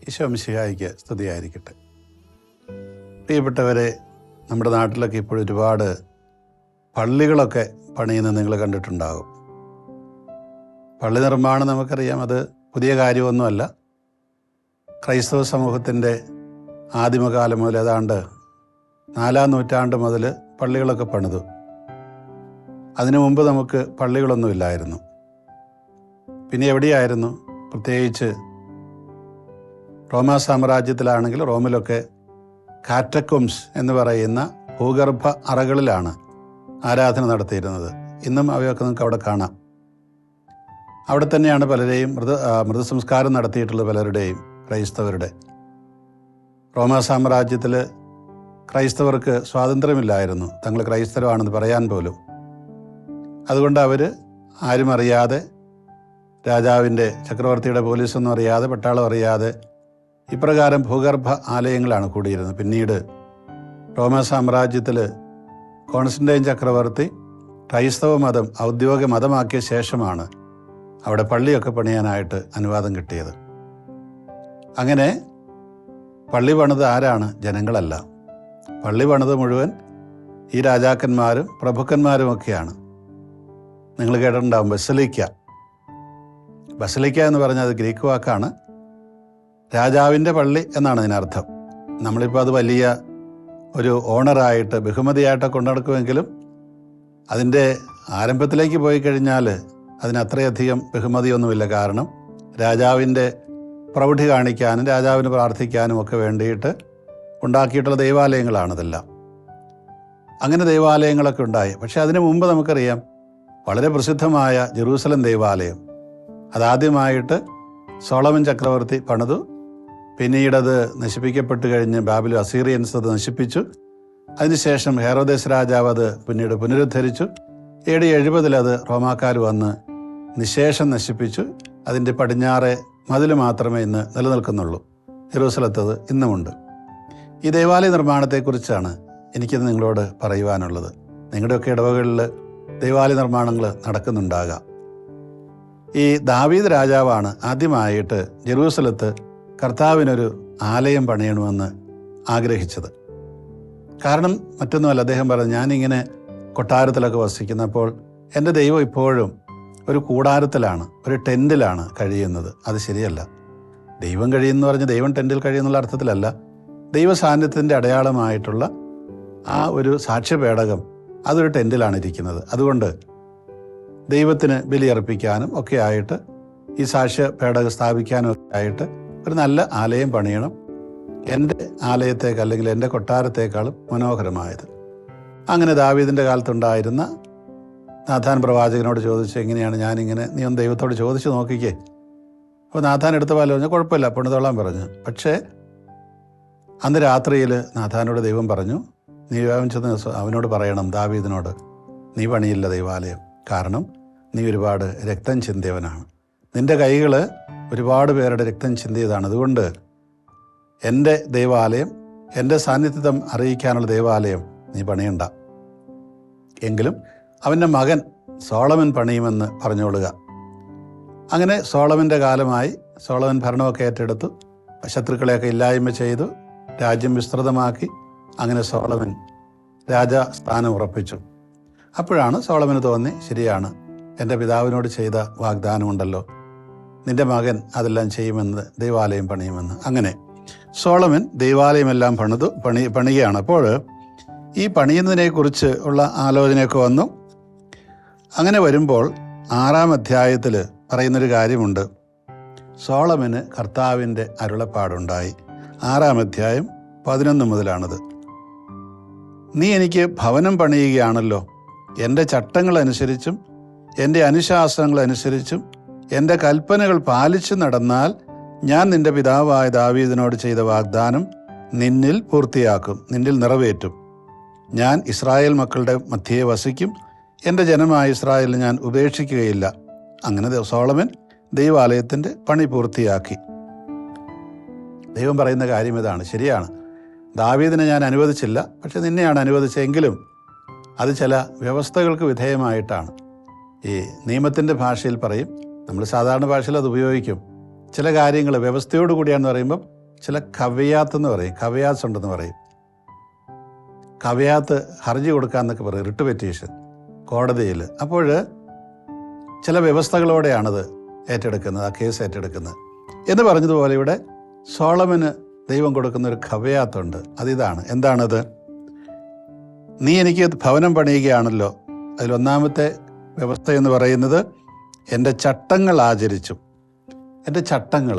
ഈശോ മിശിഹായ്ക്ക് സ്തുതിയായിരിക്കട്ടെ. പ്രിയപ്പെട്ടവരെ, നമ്മുടെ നാട്ടിലൊക്കെ ഇപ്പോൾ ഒരുപാട് പള്ളികളൊക്കെ പണിയുന്നത് നിങ്ങൾ കണ്ടിട്ടുണ്ടാകും. പള്ളി നിർമ്മാണം നമുക്കറിയാം, അത് പുതിയ കാര്യമൊന്നുമല്ല. ക്രൈസ്തവ സമൂഹത്തിൻ്റെ ആദിമകാലം മുതൽ ഏതാണ്ട് 4-ാം നൂറ്റാണ്ട് മുതൽ പള്ളികളൊക്കെ പണിതു. അതിനു മുമ്പ് നമുക്ക് പള്ളികളൊന്നുമില്ലായിരുന്നു. പിന്നെ എവിടെയായിരുന്നു? പ്രത്യേകിച്ച് റോമാ സാമ്രാജ്യത്തിലാണെങ്കിൽ റോമിലൊക്കെ കാറ്റക്കോംസ് എന്ന് പറയുന്ന ഭൂഗർഭ അറകളിലാണ് ആരാധന നടത്തിയിരുന്നത്. ഇന്നും അവയൊക്കെ നമുക്ക് അവിടെ കാണാം. അവിടെ തന്നെയാണ് പലരെയും മൃതസംസ്കാരം നടത്തിയിട്ടുള്ളത്, പലരുടെയും ക്രൈസ്തവരുടെ. റോമാ സാമ്രാജ്യത്തിൽ ക്രൈസ്തവർക്ക് സ്വാതന്ത്ര്യമില്ലായിരുന്നു, തങ്ങൾ ക്രൈസ്തവരാണെന്ന് പറയാൻ പോലും. അതുകൊണ്ട് അവർ ആരും അറിയാതെ, രാജാവിൻ്റെ ചക്രവർത്തിയുടെ പോലീസൊന്നും അറിയാതെ, പട്ടാളം അറിയാതെ ഇപ്രകാരം ഭൂഗർഭ ആലയങ്ങളാണ് കൂടിയിരുന്നത്. പിന്നീട് റോമാ സാമ്രാജ്യത്തിൽ കോൺസ്റ്റന്റൈൻ ചക്രവർത്തി ക്രൈസ്തവ മതം ഔദ്യോഗിക മതമാക്കിയ ശേഷമാണ് അവിടെ പള്ളിയൊക്കെ പണിയാനായിട്ട് അനുവാദം കിട്ടിയത്. അങ്ങനെ പള്ളി പണിത് ആരാണ്? ജനങ്ങളല്ല. പള്ളി പണിത് മുഴുവൻ ഈ രാജാക്കന്മാരും പ്രഭുക്കന്മാരുമൊക്കെയാണ്. നിങ്ങൾ കേട്ടിട്ടുണ്ടാവും ബസലിക്ക. ബസലിക്ക എന്ന് പറഞ്ഞാൽ അത് ഗ്രീക്ക് വാക്കാണ്. രാജാവിൻ്റെ പള്ളി എന്നാണ് അതിനർത്ഥം. നമ്മളിപ്പോൾ അത് വലിയ ഒരു ഓണറായിട്ട് ബഹുമതിയായിട്ടൊക്കെ കൊണ്ടുനടക്കുമെങ്കിലും അതിൻ്റെ ആരംഭത്തിലേക്ക് പോയി കഴിഞ്ഞാൽ അതിന് അത്രയധികം ബഹുമതിയൊന്നുമില്ല. കാരണം രാജാവിൻ്റെ പ്രൗഢി കാണിക്കാനും രാജാവിന് പ്രാർത്ഥിക്കാനും ഒക്കെ വേണ്ടിയിട്ട് ഉണ്ടാക്കിയിട്ടുള്ള ദൈവാലയങ്ങളാണിതെല്ലാം. അങ്ങനെ ദൈവാലയങ്ങളൊക്കെ ഉണ്ടായി. പക്ഷെ അതിനു മുമ്പ് നമുക്കറിയാം, വളരെ പ്രസിദ്ധമായ ജെറൂസലം ദൈവാലയം അതാദ്യമായിട്ട് സോളമൻ ചക്രവർത്തി പണിതു. പിന്നീടത് നശിപ്പിക്കപ്പെട്ട് കഴിഞ്ഞ് അസീറിയൻസ് അത് നശിപ്പിച്ചു. അതിനുശേഷം ഹെറോദേസ് രാജാവ് അത് പിന്നീട് പുനരുദ്ധരിച്ചു. AD 70 അത് റോമാക്കാർ വന്ന് നിശേഷം നശിപ്പിച്ചു. അതിൻ്റെ പടിഞ്ഞാറെ മതിൽ മാത്രമേ ഇന്ന് നിലനിൽക്കുന്നുള്ളൂ. ജെറൂസലത്തത് ഇന്നുമുണ്ട്. ഈ ദേവാലയ നിർമ്മാണത്തെക്കുറിച്ചാണ് എനിക്കിന്ന് നിങ്ങളോട് പറയുവാനുള്ളത്. നിങ്ങളുടെയൊക്കെ ഇടവകളിൽ ദേവാലയ നിർമ്മാണങ്ങൾ നടക്കുന്നുണ്ടാകാം. ഈ ദാവീദ് രാജാവാണ് ആദ്യമായിട്ട് ജെറൂസലത്ത് കർത്താവിനൊരു ആലയം പണിയണമെന്ന് ആഗ്രഹിച്ചത്. കാരണം മറ്റൊന്നുമല്ല, അദ്ദേഹം പറഞ്ഞു, ഞാനിങ്ങനെ കൊട്ടാരത്തിലൊക്കെ വസിക്കുന്നപ്പോൾ എൻ്റെ ദൈവം ഇപ്പോഴും ഒരു കൂടാരത്തിലാണ്, ഒരു ടെൻറ്റിലാണ് കഴിയുന്നത്. അത് ശരിയല്ല. ദൈവം കഴിയുമെന്ന് പറഞ്ഞ് ദൈവം ടെൻറ്റിൽ കഴിയുന്നുള്ള അർത്ഥത്തിലല്ല. ദൈവ സാന്നിധ്യത്തിൻ്റെ അടയാളമായിട്ടുള്ള ആ ഒരു സാക്ഷ്യപേടകം അതൊരു ടെൻറ്റിലാണ് ഇരിക്കുന്നത്. അതുകൊണ്ട് ദൈവത്തിന് ബലിയർപ്പിക്കാനും ഒക്കെ ആയിട്ട്, ഈ സാക്ഷ്യപേടകം സ്ഥാപിക്കാനും ഒക്കെ ആയിട്ട് ഒരു നല്ല ആലയം പണിയണം. എൻ്റെ ആലയത്തേക്കാൾ അല്ലെങ്കിൽ എൻ്റെ കൊട്ടാരത്തേക്കാളും മനോഹരമായത്. അങ്ങനെ ദാവീദിൻ്റെ കാലത്തുണ്ടായിരുന്ന നാഥാൻ പ്രവാചകനോട് ചോദിച്ചു, എങ്ങനെയാണ് ഞാനിങ്ങനെ, നീ ഒന്ന് ദൈവത്തോട് ചോദിച്ചു നോക്കിക്കേ. അപ്പോൾ നാഥാൻ എടുത്ത പോലെ പറഞ്ഞു, കുഴപ്പമില്ല, പണിതോളാൻ പറഞ്ഞു. പക്ഷേ അന്ന് രാത്രിയിൽ നാഥാനോട് ദൈവം പറഞ്ഞു, നീ ചെന്ന് അവനോട് പറയണം, ദാവീദിനോട്, നീ പണിയില്ല ദൈവാലയം. കാരണം നീ ഒരുപാട് രക്തം ചിന്തിയവനാണ്. നിൻ്റെ കൈകൾ ഒരുപാട് പേരുടെ രക്തം ചിന്തിയതാണ്. അതുകൊണ്ട് എൻ്റെ ദൈവാലയം, എൻ്റെ സാന്നിധ്യം അറിയിക്കാനുള്ള ദൈവാലയം നീ പണിയണ്ട. എങ്കിലും അവൻ്റെ മകൻ സോളമൻ പണിയുമെന്ന് പറഞ്ഞുകൊള്ളുക. അങ്ങനെ സോളമൻ്റെ കാലമായി. സോളമൻ ഭരണമൊക്കെ ഏറ്റെടുത്തു, ശത്രുക്കളെയൊക്കെ ഇല്ലായ്മ ചെയ്തു, രാജ്യം വിസ്തൃതമാക്കി. അങ്ങനെ സോളമൻ രാജസ്ഥാനം ഉറപ്പിച്ചു. അപ്പോഴാണ് സോളമന് തോന്നി, ശരിയാണ്, എൻ്റെ പിതാവിനോട് ചെയ്ത വാഗ്ദാനമുണ്ടല്ലോ, നിൻ്റെ മകൻ അതെല്ലാം ചെയ്യുമെന്ന്, ദൈവാലയം പണിയുമെന്ന്. അങ്ങനെ സോളമൻ ദൈവാലയമെല്ലാം പണിയുകയാണ്. അപ്പോൾ ഈ പണിയുന്നതിനെക്കുറിച്ച് ഉള്ള ആലോചനയൊക്കെ വന്നു. അങ്ങനെ വരുമ്പോൾ 6-ാം അധ്യായത്തിൽ പറയുന്നൊരു കാര്യമുണ്ട്. സോളമന് കർത്താവിൻ്റെ അരുളപ്പാടുണ്ടായി. 6-ാം അധ്യായം 11 മുതലാണത്. നീ എനിക്ക് ഭവനം പണിയുകയാണല്ലോ. എൻ്റെ ചട്ടങ്ങളനുസരിച്ചും എൻ്റെ അനുശാസനങ്ങളനുസരിച്ചും എൻ്റെ കൽപ്പനകൾ പാലിച്ചു നടന്നാൽ ഞാൻ നിൻ്റെ പിതാവായ ദാവീദിനോട് ചെയ്ത വാഗ്ദാനം നിന്നിൽ പൂർത്തിയാക്കും, നിന്നിൽ നിറവേറ്റും. ഞാൻ ഇസ്രായേൽ മക്കളുടെ മധ്യേ വസിക്കും, എൻ്റെ ജനമായ ഇസ്രായേലിനെ ഞാൻ ഉപേക്ഷിക്കുകയില്ല. അങ്ങനെ സോളമൻ ദൈവാലയത്തിൻ്റെ പണി പൂർത്തിയാക്കി. ദൈവം പറയുന്ന കാര്യം ഇതാണ്. ശരിയാണ്, ദാവീദിനെ ഞാൻ അനുവദിച്ചില്ല, പക്ഷെ നിന്നെയാണ് അനുവദിച്ചെങ്കിലും അത് ചില വ്യവസ്ഥകൾക്ക് വിധേയമായിട്ടാണ്. ഈ നിയമത്തിൻ്റെ ഭാഷയിൽ പറയും, നമ്മൾ സാധാരണ ഭാഷയിൽ അത് ഉപയോഗിക്കും. ചില കാര്യങ്ങൾ വ്യവസ്ഥയോട് കൂടിയാണെന്ന് പറയുമ്പം ചില കവയാത്തെന്ന് പറയും, കവയാസ് ഉണ്ടെന്ന് പറയും. കവയാത്ത് ഹർജി കൊടുക്കാമെന്നൊക്കെ പറയും, റിട്ട് പെറ്റീഷൻ കോടതിയിൽ. അപ്പോൾ ചില വ്യവസ്ഥകളോടെയാണത് ഏറ്റെടുക്കുന്നത്, ആ കേസ് ഏറ്റെടുക്കുന്നത്. എന്ന് പറഞ്ഞതുപോലെ ഇവിടെ സോളമന് ദൈവം കൊടുക്കുന്ന ഒരു കവയാത്തുണ്ട്. അതിതാണ്. എന്താണത്? നീ എനിക്ക് ഭവനം പണിയുകയാണല്ലോ. അതിലൊന്നാമത്തെ വ്യവസ്ഥ എന്ന് പറയുന്നത് എൻ്റെ ചട്ടങ്ങൾ ആചരിച്ചു. എൻ്റെ ചട്ടങ്ങൾ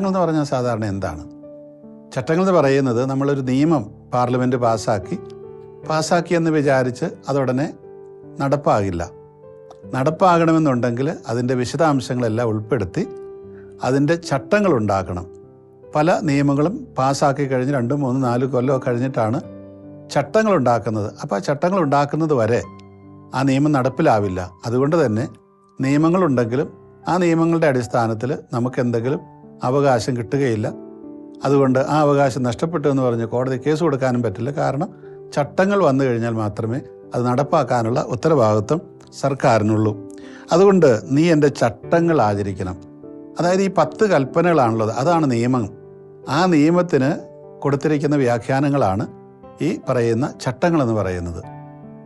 എന്ന് പറഞ്ഞാൽ സാധാരണ എന്താണ്? ചട്ടങ്ങൾ എന്ന് പറയുന്നത് നമ്മളൊരു നിയമം പാർലമെൻറ്റ് പാസ്സാക്കി എന്ന് വിചാരിച്ച് അതുടനെ നടപ്പാകില്ല. നടപ്പാകണമെന്നുണ്ടെങ്കിൽ അതിൻ്റെ വിശദാംശങ്ങളെല്ലാം ഉൾപ്പെടുത്തി അതിൻ്റെ ചട്ടങ്ങൾ ഉണ്ടാക്കണം. പല നിയമങ്ങളും പാസ്സാക്കി കഴിഞ്ഞ് 2, 3, 4 കൊല്ലം കഴിഞ്ഞിട്ടാണ് ചട്ടങ്ങൾ ഉണ്ടാക്കുന്നത്. അപ്പോൾ ആ ചട്ടങ്ങൾ ഉണ്ടാക്കുന്നത് വരെ ആ നിയമം നടപ്പിലാവില്ല. അതുകൊണ്ട് തന്നെ നിയമങ്ങളുണ്ടെങ്കിലും ആ നിയമങ്ങളുടെ അടിസ്ഥാനത്തിൽ നമുക്ക് എന്തെങ്കിലും അവകാശം കിട്ടുകയില്ല. അതുകൊണ്ട് ആ അവകാശം നഷ്ടപ്പെട്ടു എന്ന് പറഞ്ഞ് കോടതി കേസ് കൊടുക്കാനും പറ്റില്ല. കാരണം ചട്ടങ്ങൾ വന്നു കഴിഞ്ഞാൽ മാത്രമേ അത് നടപ്പാക്കാനുള്ള ഉത്തരവാദിത്വം സർക്കാരിനുള്ളൂ. അതുകൊണ്ട് നീ എൻ്റെ ചട്ടങ്ങൾ ആചരിക്കണം. അതായത് ഈ 10 കൽപ്പനകളാണുള്ളത്, അതാണ് നിയമം. ആ നിയമത്തിന് കൊടുത്തിരിക്കുന്ന വ്യാഖ്യാനങ്ങളാണ് ഈ പറയുന്ന ചട്ടങ്ങളെന്ന് പറയുന്നത്.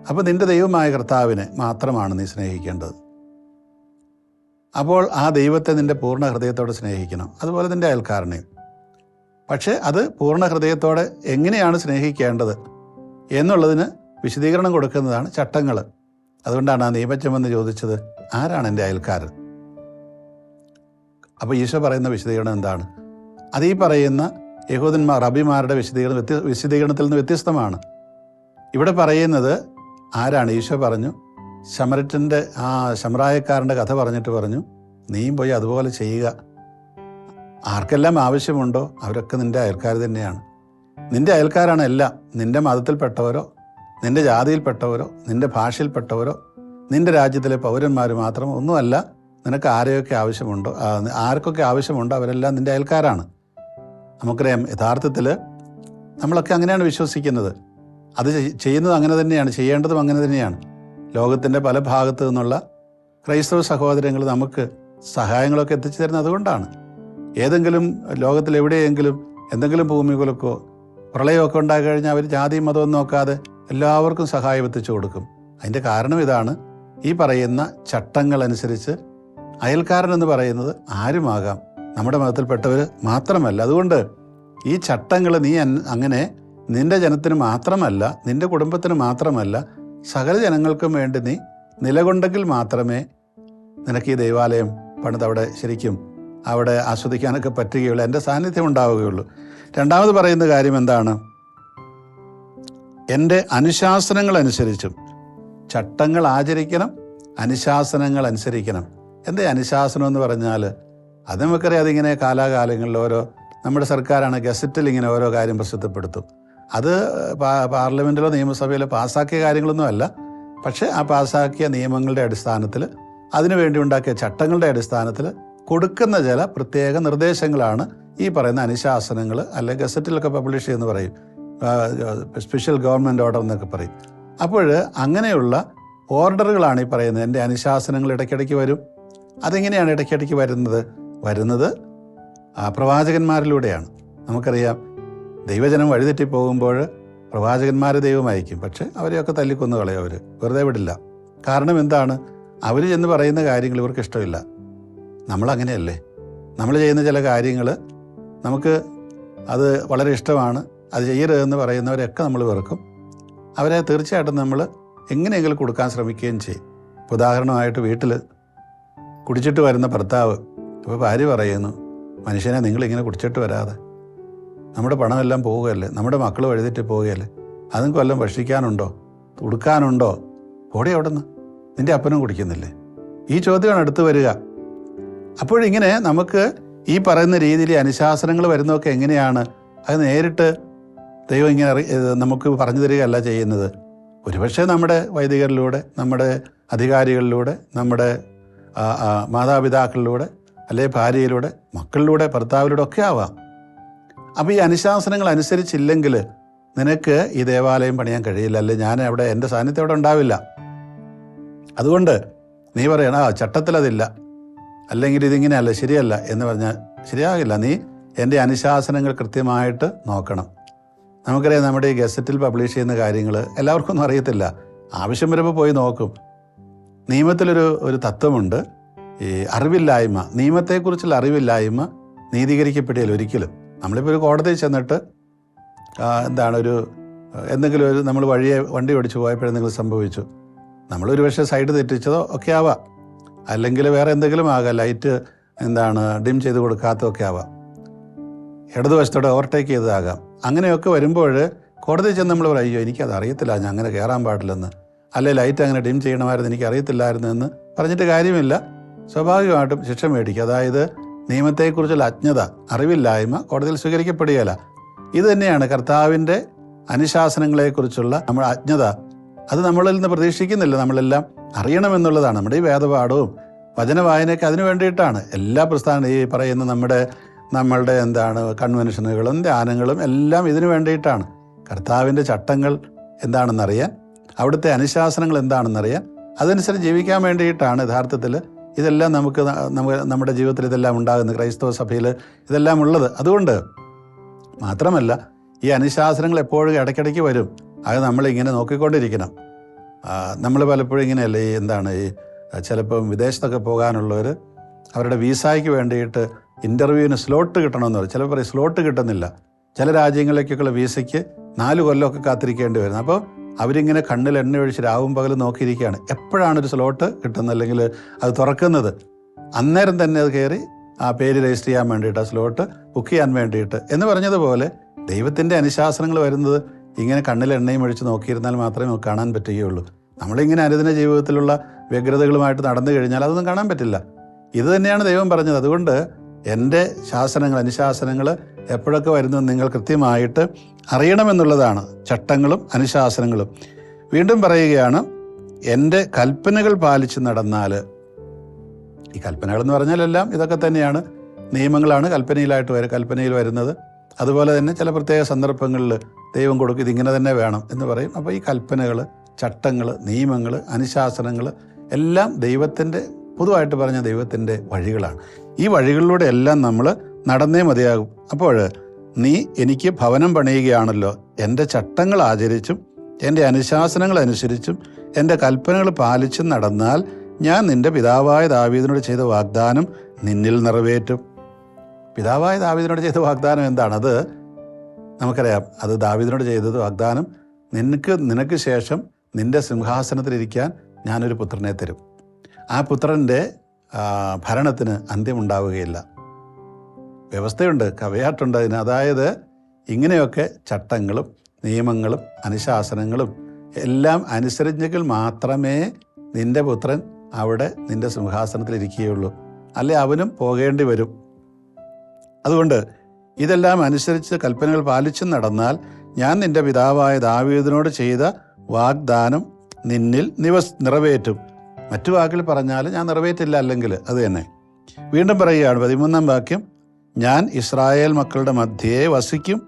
അപ്പോൾ നിൻ്റെ ദൈവമായ കർത്താവിനെ മാത്രമാണ് നീ സ്നേഹിക്കേണ്ടത്. അപ്പോൾ ആ ദൈവത്തെ നിൻ്റെ പൂർണ്ണ ഹൃദയത്തോടെ സ്നേഹിക്കണം, അതുപോലെ നിൻ്റെ അയൽക്കാരനെയും. പക്ഷേ അത് പൂർണ്ണ ഹൃദയത്തോടെ എങ്ങനെയാണ് സ്നേഹിക്കേണ്ടത് എന്നുള്ളതിന് വിശദീകരണം കൊടുക്കുന്നതാണ് ചട്ടങ്ങൾ. അതുകൊണ്ടാണ് ആ നിയമജ്ഞമെന്ന് ചോദിച്ചത്, ആരാണ് എൻ്റെ അയൽക്കാരൻ? അപ്പോൾ ഈശോ പറയുന്ന വിശദീകരണം എന്താണ്? അത് ഈ പറയുന്ന യഹൂദന്മാർ റബിമാരുടെ വിശദീകരണത്തിൽ നിന്ന് വ്യത്യസ്തമാണ്. ഇവിടെ പറയുന്നത് ആരാണ്? ഈശോ പറഞ്ഞു, ശമറായക്കാരൻ്റെ കഥ പറഞ്ഞിട്ട് പറഞ്ഞു, നീയും പോയി അതുപോലെ ചെയ്യുക. ആർക്കെല്ലാം ആവശ്യമുണ്ടോ അവരൊക്കെ നിൻ്റെ അയൽക്കാർ തന്നെയാണ്. നിൻ്റെ അയൽക്കാരാണ് എല്ലാം. നിൻ്റെ മതത്തിൽപ്പെട്ടവരോ നിൻ്റെ ജാതിയിൽപ്പെട്ടവരോ നിൻ്റെ ഭാഷയിൽപ്പെട്ടവരോ നിൻ്റെ രാജ്യത്തിലെ പൗരന്മാർ മാത്രം ഒന്നുമല്ല. നിനക്ക് ആർക്കൊക്കെ ആവശ്യമുണ്ടോ അവരെല്ലാം നിൻ്റെ അയൽക്കാരാണ്. നമുക്കറിയാം, യഥാർത്ഥത്തിൽ നമ്മളൊക്കെ അങ്ങനെയാണ് വിശ്വസിക്കുന്നത്. അത് ചെയ്യുന്നത് അങ്ങനെ തന്നെയാണ്, ചെയ്യേണ്ടതും അങ്ങനെ തന്നെയാണ്. ലോകത്തിൻ്റെ പല ഭാഗത്തു നിന്നുള്ള ക്രൈസ്തവ സഹോദരങ്ങൾ നമുക്ക് സഹായങ്ങളൊക്കെ എത്തിച്ചു തരുന്നത് അതുകൊണ്ടാണ്. ഏതെങ്കിലും ലോകത്തിലെവിടെയെങ്കിലും എന്തെങ്കിലും ഭൂമികുലക്കോ പ്രളയമൊക്കെ ഉണ്ടായി കഴിഞ്ഞാൽ അവർ ജാതിയും മതവും നോക്കാതെ എല്ലാവർക്കും സഹായം എത്തിച്ചു കൊടുക്കും. അതിൻ്റെ കാരണം ഇതാണ്. ഈ പറയുന്ന ചട്ടങ്ങൾ അനുസരിച്ച് അയൽക്കാരൻ എന്ന് പറയുന്നത് ആരുമാകാം, നമ്മുടെ മതത്തിൽപ്പെട്ടവർ മാത്രമല്ല. അതുകൊണ്ട് ഈ ചട്ടങ്ങൾ നീ അങ്ങനെ നിൻ്റെ ജനത്തിന് മാത്രമല്ല, നിൻ്റെ കുടുംബത്തിന് മാത്രമല്ല, സകല ജനങ്ങൾക്കും വേണ്ടി നീ നിലകൊണ്ടെങ്കിൽ മാത്രമേ നിനക്ക് ഈ ദൈവാലയം പണിതവിടെ ശരിക്കും അവിടെ ആസ്വദിക്കാനൊക്കെ പറ്റുകയുള്ളൂ, എൻ്റെ സാന്നിധ്യം ഉണ്ടാവുകയുള്ളൂ. രണ്ടാമത് പറയുന്ന കാര്യം എന്താണ്? എൻ്റെ അനുശാസനങ്ങൾ അനുസരിച്ചും. ചട്ടങ്ങൾ ആചരിക്കണം, അനുശാസനങ്ങൾ അനുസരിക്കണം. എന്താ അനുശാസനം എന്ന് പറഞ്ഞാൽ? അത് നമുക്കറിയാം, അതിങ്ങനെ കാലാകാലങ്ങളിൽ നമ്മുടെ സർക്കാരാണ് ഗസറ്റിൽ ഇങ്ങനെ ഓരോ കാര്യം പ്രസിദ്ധപ്പെടുത്തും. അത് പാർലമെൻറ്റിലോ നിയമസഭയിലോ പാസ്സാക്കിയ കാര്യങ്ങളൊന്നും അല്ല. പക്ഷേ ആ പാസ്സാക്കിയ നിയമങ്ങളുടെ അടിസ്ഥാനത്തിൽ, അതിനുവേണ്ടി ഉണ്ടാക്കിയ ചട്ടങ്ങളുടെ അടിസ്ഥാനത്തിൽ കൊടുക്കുന്ന ചില പ്രത്യേക നിർദ്ദേശങ്ങളാണ് ഈ പറയുന്ന അനുശാസനങ്ങൾ. അല്ലെങ്കിൽ ഗസറ്റിലൊക്കെ പബ്ലിഷ് ചെയ്യുമെന്ന് പറയും, സ്പെഷ്യൽ ഗവൺമെൻറ് ഓർഡർ എന്നൊക്കെ പറയും. അപ്പോൾ അങ്ങനെയുള്ള ഓർഡറുകളാണ് ഈ പറയുന്നത്. എൻ്റെ അനുശാസനങ്ങൾ ഇടയ്ക്കിടയ്ക്ക് വരും. അതെങ്ങനെയാണ് ഇടയ്ക്കിടയ്ക്ക് വരുന്നത് പ്രവാചകന്മാരിലൂടെയാണ്. നമുക്കറിയാം, ദൈവജനം വഴിതെറ്റിപ്പോകുമ്പോൾ പ്രവാചകന്മാരെ ദൈവം അയക്കും. പക്ഷേ അവരെയൊക്കെ തല്ലിക്കൊന്നു കളയും, അവർ വെറുതെ വിടില്ല. കാരണം എന്താണ്? അവർ ചെന്ന് പറയുന്ന കാര്യങ്ങൾ ഇവർക്ക് ഇഷ്ടമില്ല. നമ്മളങ്ങനെയല്ലേ? നമ്മൾ ചെയ്യുന്ന ചില കാര്യങ്ങൾ നമുക്ക് അത് വളരെ ഇഷ്ടമാണ്, അത് ചെയ്യരുതെന്ന് പറയുന്നവരെയൊക്കെ നമ്മൾ വെറുക്കും. അവരെ തീർച്ചയായിട്ടും നമ്മൾ എങ്ങനെയെങ്കിലും കൊടുക്കാൻ ശ്രമിക്കുകയും ചെയ്യും. ഉദാഹരണമായിട്ട്, വീട്ടിൽ കുടിച്ചിട്ട് വരുന്ന ഭർത്താവ്, അപ്പോൾ ഭാര്യ പറയുന്നു, മനുഷ്യനെ നിങ്ങളിങ്ങനെ കുടിച്ചിട്ട് വരാതെ, നമ്മുടെ പണമെല്ലാം പോവുകയല്ലേ, നമ്മുടെ മക്കൾ വഴിതെറ്റി പോവുകയല്ലേ, അതുങ്ങൾക്ക് വല്ലതും ഭക്ഷിക്കാനുണ്ടോ, ഉടുക്കാനുണ്ടോ, ഓടി അവിടെ നിന്ന്, നിൻ്റെ അപ്പനും കുടിക്കുന്നില്ലേ? ഈ ചോദ്യമാണ് അടുത്ത് വരിക. അപ്പോഴിങ്ങനെ നമുക്ക് ഈ പറയുന്ന രീതിയിൽ അനുശാസനങ്ങൾ വരുന്നതൊക്കെ എങ്ങനെയാണ്? അത് നേരിട്ട് ദൈവം ഇങ്ങനെ നമുക്ക് പറഞ്ഞു തരികയല്ല ചെയ്യുന്നത്. ഒരുപക്ഷെ നമ്മുടെ വൈദികരിലൂടെ, നമ്മുടെ അധികാരികളിലൂടെ, നമ്മുടെ മാതാപിതാക്കളിലൂടെ, അല്ലെങ്കിൽ ഭാര്യയിലൂടെ, മക്കളിലൂടെ, ഭർത്താവിലൂടെ ഒക്കെ ആവാം. അപ്പോൾ ഈ അനുശാസനങ്ങൾ അനുസരിച്ചില്ലെങ്കിൽ നിനക്ക് ഈ ദേവാലയം പണിയാൻ കഴിയില്ല, അല്ലെങ്കിൽ ഞാൻ അവിടെ എൻ്റെ സാന്നിധ്യം അവിടെ ഉണ്ടാവില്ല. അതുകൊണ്ട് നീ പറയണം, ചട്ടത്തിലതില്ല, അല്ലെങ്കിൽ ഇതിങ്ങനെയല്ല, ശരിയല്ല എന്ന് പറഞ്ഞാൽ ശരിയാകില്ല. നീ എൻ്റെ അനുശാസനങ്ങൾ കൃത്യമായിട്ട് നോക്കണം. നമുക്കറിയാം, നമ്മുടെ ഈ ഗസറ്റിൽ പബ്ലിഷ് ചെയ്യുന്ന കാര്യങ്ങൾ എല്ലാവർക്കും ഒന്നും അറിയത്തില്ല. ആവശ്യം വരുമ്പോൾ പോയി നോക്കും. നിയമത്തിലൊരു തത്വമുണ്ട്, ഈ അറിവില്ലായ്മ, നിയമത്തെക്കുറിച്ചുള്ള അറിവില്ലായ്മ നീതീകരിക്കപ്പെടില്ല ഒരിക്കലും. നമ്മളിപ്പോൾ ഒരു കോടതിയിൽ ചെന്നിട്ട് എന്തെങ്കിലും നമ്മൾ വണ്ടി ഓടിച്ച് പോയപ്പോഴെന്തെങ്കിലും സംഭവിച്ചു, നമ്മളൊരു പക്ഷേ സൈഡ് തെറ്റിച്ചതോ ഒക്കെ ആവാം, അല്ലെങ്കിൽ വേറെ എന്തെങ്കിലും ആകാം, ലൈറ്റ് ഡിം ചെയ്ത് കൊടുക്കാത്തതൊക്കെ ആവാം, ഇടതുവശത്തോടെ ഓവർടേക്ക് ചെയ്തതാകാം. അങ്ങനെയൊക്കെ വരുമ്പോൾ കോടതിയിൽ ചെന്ന് നമ്മൾ പറയും, അയ്യോ എനിക്കത് അറിയത്തില്ല, ഞാൻ അങ്ങനെ കയറാൻ പാടില്ലെന്ന്, അല്ലെ ലൈറ്റ് അങ്ങനെ ഡിം ചെയ്യണമായിരുന്നു, എനിക്ക് അറിയത്തില്ലായിരുന്നു എന്ന് പറഞ്ഞിട്ട് കാര്യമില്ല. സ്വാഭാവികമായിട്ടും ശിക്ഷ മേടിക്കും. അതായത് നിയമത്തെക്കുറിച്ചുള്ള അജ്ഞത, അറിവില്ലായ്മ കോടതിയിൽ സ്വീകരിക്കപ്പെടുകയില്ല. ഇത് തന്നെയാണ് കർത്താവിൻ്റെ അനുശാസനങ്ങളെക്കുറിച്ചുള്ള നമ്മുടെ അജ്ഞത. അത് നമ്മളിൽ നിന്ന് പ്രതീക്ഷിക്കുന്നില്ല. നമ്മളെല്ലാം അറിയണമെന്നുള്ളതാണ്. നമ്മുടെ ഈ വേദപാഠവും വചനവായനയൊക്കെ അതിനു വേണ്ടിയിട്ടാണ്. എല്ലാ പ്രസ്ഥാനം ഈ പറയുന്ന നമ്മളുടെ കൺവെൻഷനുകളും ധ്യാനങ്ങളും എല്ലാം ഇതിനു വേണ്ടിയിട്ടാണ്. കർത്താവിൻ്റെ ചട്ടങ്ങൾ എന്താണെന്നറിയാൻ, അവിടുത്തെ അനുശാസനങ്ങൾ എന്താണെന്നറിയാൻ, അതനുസരിച്ച് ജീവിക്കാൻ വേണ്ടിയിട്ടാണ് യഥാർത്ഥത്തിൽ ഇതെല്ലാം നമ്മുടെ ജീവിതത്തിൽ ഇതെല്ലാം ഉണ്ടാകുന്നത്, ക്രൈസ്തവ സഭയിൽ ഇതെല്ലാം ഉള്ളത്. അതുകൊണ്ട് മാത്രമല്ല, ഈ അനുശാസനങ്ങൾ എപ്പോഴും ഇടയ്ക്കിടയ്ക്ക് വരും. അത് നമ്മളിങ്ങനെ നോക്കിക്കൊണ്ടിരിക്കണം. നമ്മൾ പലപ്പോഴും ഇങ്ങനെയല്ലേ, ഈ ചിലപ്പം വിദേശത്തൊക്കെ പോകാനുള്ളവർ അവരുടെ വീസായ്ക്ക് വേണ്ടിയിട്ട് ഇൻ്റർവ്യൂവിന് സ്ലോട്ട് കിട്ടണമെന്ന് പറയും. ചിലപ്പോൾ പറയും സ്ലോട്ട് കിട്ടുന്നില്ല. ചില രാജ്യങ്ങളിലേക്കൊക്കെയുള്ള വീസയ്ക്ക് 4 കൊല്ലമൊക്കെ കാത്തിരിക്കേണ്ടി വരുന്നത്. അപ്പോൾ അവരിങ്ങനെ കണ്ണിൽ എണ്ണ ഒഴിച്ച് രാവും പകലും നോക്കിയിരിക്കുകയാണ്, എപ്പോഴാണ് ഒരു സ്ലോട്ട് കിട്ടുന്നത്, അല്ലെങ്കിൽ അത് തുറക്കുന്നത്. അന്നേരം തന്നെ അത് കയറി ആ പേര് രജിസ്റ്റർ ചെയ്യാൻ വേണ്ടിയിട്ട്, ആ സ്ലോട്ട് ബുക്ക് ചെയ്യാൻ വേണ്ടിയിട്ട് എന്ന് പറഞ്ഞതുപോലെ ദൈവത്തിൻ്റെ അനുശാസനങ്ങൾ വരുന്നത് ഇങ്ങനെ കണ്ണിൽ എണ്ണയും ഒഴിച്ച് നോക്കിയിരുന്നാൽ മാത്രമേ നമുക്ക് കാണാൻ പറ്റുകയുള്ളൂ. നമ്മളിങ്ങനെ അനുദിന ജീവിതത്തിലുള്ള വ്യഗ്രതകളുമായിട്ട് നടന്നു കഴിഞ്ഞാൽ അതൊന്നും കാണാൻ പറ്റില്ല. ഇത് തന്നെയാണ് ദൈവം പറഞ്ഞത്. അതുകൊണ്ട് എൻ്റെ അനുശാസനങ്ങൾ എപ്പോഴൊക്കെ വരുന്നത് നിങ്ങൾ കൃത്യമായിട്ട് അറിയണമെന്നുള്ളതാണ്, ചട്ടങ്ങളും അനുശാസനങ്ങളും. വീണ്ടും പറയുകയാണ്, എൻ്റെ കൽപ്പനകൾ പാലിച്ച് നടന്നാൽ. ഈ കൽപ്പനകളെന്ന് പറഞ്ഞാൽ എല്ലാം ഇതൊക്കെ തന്നെയാണ്, നിയമങ്ങളാണ് കൽപ്പനയിൽ വരുന്നത്. അതുപോലെ തന്നെ ചില പ്രത്യേക സന്ദർഭങ്ങളിൽ ദൈവം കൊടുക്കും, ഇതിങ്ങനെ തന്നെ വേണം എന്ന് പറയും. അപ്പോൾ ഈ കൽപ്പനകൾ, ചട്ടങ്ങൾ, നിയമങ്ങൾ, അനുശാസനങ്ങൾ എല്ലാം പൊതുവായിട്ട് പറഞ്ഞ ദൈവത്തിൻ്റെ വഴികളാണ്. ഈ വഴികളിലൂടെ എല്ലാം നമ്മൾ നടന്നേ മതിയാകും. അപ്പോൾ നീ എനിക്ക് ഭവനം പണിയുകയാണല്ലോ, എൻ്റെ ചട്ടങ്ങൾ ആചരിച്ചും എൻ്റെ അനുശാസനങ്ങൾ അനുസരിച്ചും എൻ്റെ കൽപ്പനകൾ പാലിച്ചും നടന്നാൽ ഞാൻ നിൻ്റെ പിതാവായ ദാവീദിനോട് ചെയ്ത വാഗ്ദാനം നിന്നിൽ നിറവേറ്റും. പിതാവായ ദാവീദിനോട് ചെയ്ത വാഗ്ദാനം എന്താണ്? അത് നമുക്കറിയാം. അത് ദാവീദിനോട് ചെയ്തത് വാഗ്ദാനം, നിനക്ക് ശേഷം നിൻ്റെ സിംഹാസനത്തിലിരിക്കാൻ ഞാനൊരു പുത്രനെ തരും. ആ പുത്രൻ്റെ ഭരണത്തിന് അന്ത്യമുണ്ടാവുകയില്ല. വ്യവസ്ഥയുണ്ട്, കവയാട്ടുണ്ട് അതിന്. അതായത് ഇങ്ങനെയൊക്കെ ചട്ടങ്ങളും നിയമങ്ങളും അനുശാസനങ്ങളും എല്ലാം അനുസരിച്ചെങ്കിൽ മാത്രമേ നിൻ്റെ പുത്രൻ അവിടെ നിൻ്റെ സിംഹാസനത്തിലിരിക്കുകയുള്ളൂ, അല്ലെ അവനും പോകേണ്ടി വരും. അതുകൊണ്ട് ഇതെല്ലാം അനുസരിച്ച് കൽപ്പനകൾ പാലിച്ചും നടന്നാൽ ഞാൻ നിൻ്റെ പിതാവായ ദാവീദിനോട് ചെയ്ത വാഗ്ദാനം നിന്നിൽ നിറവേറ്റും. മറ്റു വാക്കിൽ പറഞ്ഞാൽ ഞാൻ നിറവേറ്റില്ല, അല്ലെങ്കിൽ അത് തന്നെ. വീണ്ടും പറയുകയാണ് 13-ാം വാക്യം, ഞാൻ ഇസ്രായേൽ മക്കളുടെ മധ്യേ വസിക്കും,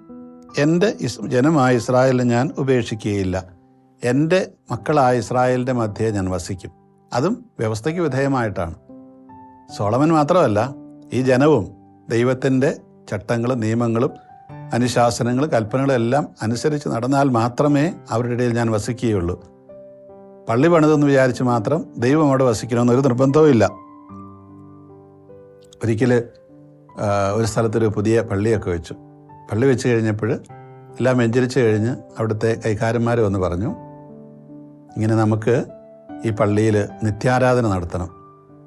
എൻ്റെ ജനമായ ഇസ്രായേലിനെ ഞാൻ ഉപേക്ഷിക്കുകയില്ല. എൻ്റെ മക്കളായ ഇസ്രായേലിൻ്റെ മധ്യേ ഞാൻ വസിക്കും. അതും വ്യവസ്ഥയ്ക്ക് വിധേയമായിട്ടാണ്. സോളമൻ മാത്രമല്ല, ഈ ജനവും ദൈവത്തിൻ്റെ ചട്ടങ്ങളും നിയമങ്ങളും അനുശാസനങ്ങളും കൽപ്പനകളും എല്ലാം അനുസരിച്ച് നടന്നാൽ മാത്രമേ അവരുടെ ഇടയിൽ ഞാൻ വസിക്കുകയുള്ളൂ. പള്ളി പണിതെന്ന് വിചാരിച്ച് മാത്രം ദൈവം അവിടെ വസിക്കണമെന്നൊരു നിർബന്ധവും ഇല്ല. ഒരിക്കൽ ഒരു സ്ഥലത്തൊരു പുതിയ പള്ളിയൊക്കെ വെച്ചു. പള്ളി വെച്ച് കഴിഞ്ഞപ്പോൾ എല്ലാം വെഞ്ചരിച്ച് കഴിഞ്ഞ് അവിടുത്തെ കൈക്കാരന്മാർ വന്ന് പറഞ്ഞു, ഇങ്ങനെ നമുക്ക് ഈ പള്ളിയിൽ നിത്യാരാധന നടത്തണം.